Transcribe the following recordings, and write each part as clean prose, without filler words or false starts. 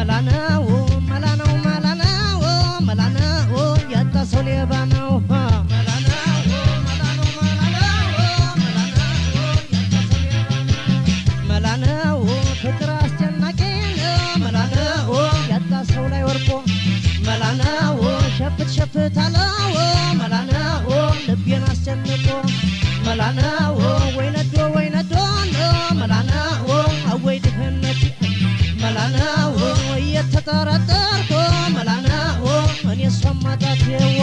መላናው መላናው መላናው መላናው ያጣሰው ሌባ ነው መላናው መላናው መላናው መላናው ፍቅር አስጨናቂ መላናው ያጣሰው ላይ ወርቆ መላናው ሸፍት ሸፍት አለው መላናው ልቤን አስጨንቆ መላናው ወይነዶ መላናው አወይ ድህነት መላናው እየተጠራጠርኩ መላናው እኔ እሷን ማጣቴዋ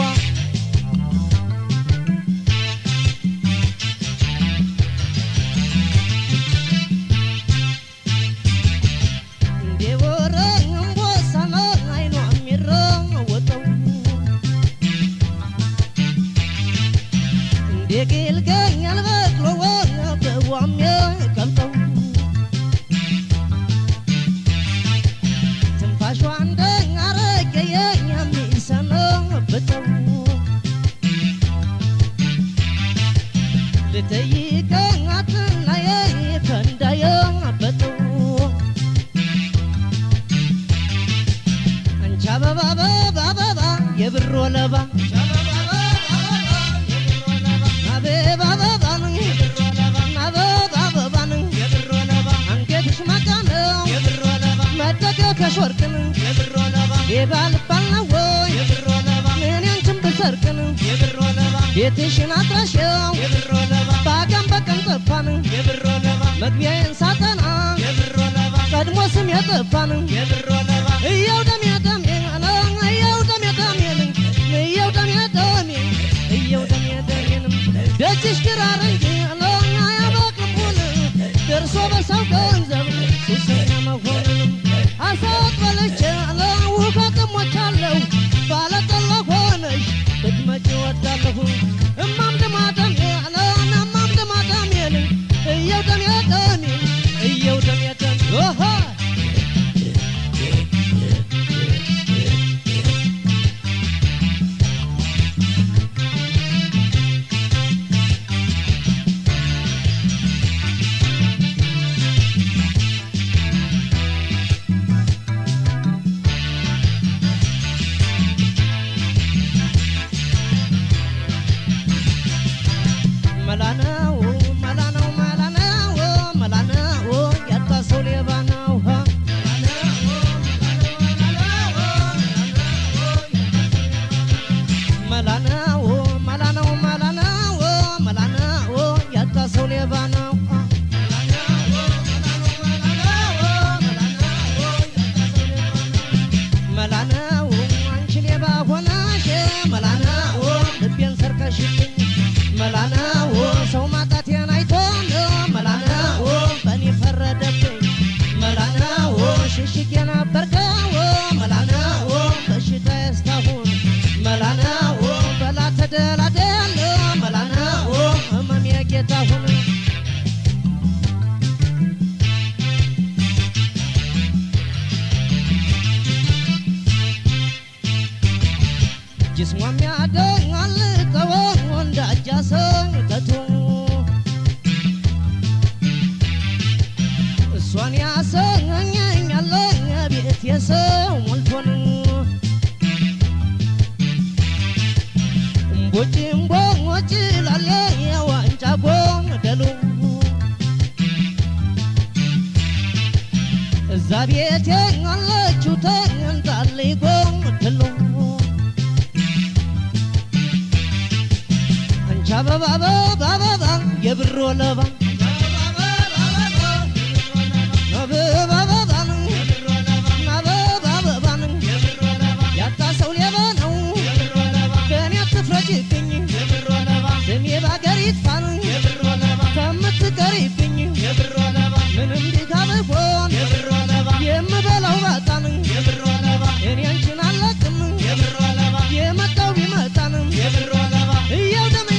የብሮ ለባ አበባ አበባ ነው የብሮ ለባ አበባ አበባ ነው የብሮ ለባ አንገትሽ ማቃነው የብሮ ለባ መደገከሽ ወርቅ ነው የብሮ ለባ የባልባል ነው የብሮ ለባ ምን አንቺም በሰርቅ ነው የብሮ ለባ ቤትሽን አጥራሽው የብሮ ለባ ባጋም በቀን ጠፋ ነው የብሮ ለባ መግቢያዬን ሳጠና የብሮ ለባ ቀድሞ ስም የጠፋ ነው የብሮ ለባ እየው ደም ደጅሽ ግራር እንጂ አለኛ ያበቅቡን ደርሶ በሰው ገንዘብ ሱሰኛ መሆኑንም አሳት በለች አለ ውከት ሞቻለሁ ባለጠላ ሆነሽ ብትመጪ ወዳለሁ እማም ደማደም አለ እማም ደማደም እየው ደም ያደም እየው ደም ያደም ኦሆ መላናው መላናው መላናው መላናው ያጣሰው ሌባ ነው መላናው መላናው መላናው መላናው ያጣሰው ሌባ ነው መላናው አንቺ ሌባ ሆነሽ መላናው ልቤን ሰርቀሽብኝ መላናው ሰው ማጣቴን አይቶ መላናው በኔ ፈረደብኝ መላናው ሽሽጌ ነበርከው መላናው በሽታ ያስታሁን መላናው በላ ተደላደል መላናው ህመም የጌታሁን ጅስሟም ያደኛል ተወው እንዳጃሰኝ ተቱ እሷን ያሰኘኛል ቤት የሰው ሞልቶን እምቦጭ ላለ የዋንጫ ጎደሉ እዛ ቤት ያለችው ተንጣልይ ጎደሉ አበባ አበባ አበባ የብሮ ለባ አበባ አበባ ነው የብሮ ለባ አበባ አበባ ነው የብሮ ለባ ያጣሰው ሌባ ነው የብሮ ለባ ከኔ አትፍረጂብኝ የብሮ ለባ ስሜ ባገር ይጥፋ ነው የብሮ ለባ ከምትቀሪብኝ የብሮ ለባ ምንም ቢጋብሆን የብሮ ለባ የምበላው ባጣ ነው የብሮ ለባ እኔ አንቺን አለቅም የብሮ ለባ የመጣው ቢመጣ ነው የብሮ ለባ እየው ደም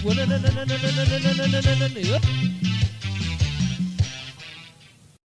ወለለለለለለለለለለለ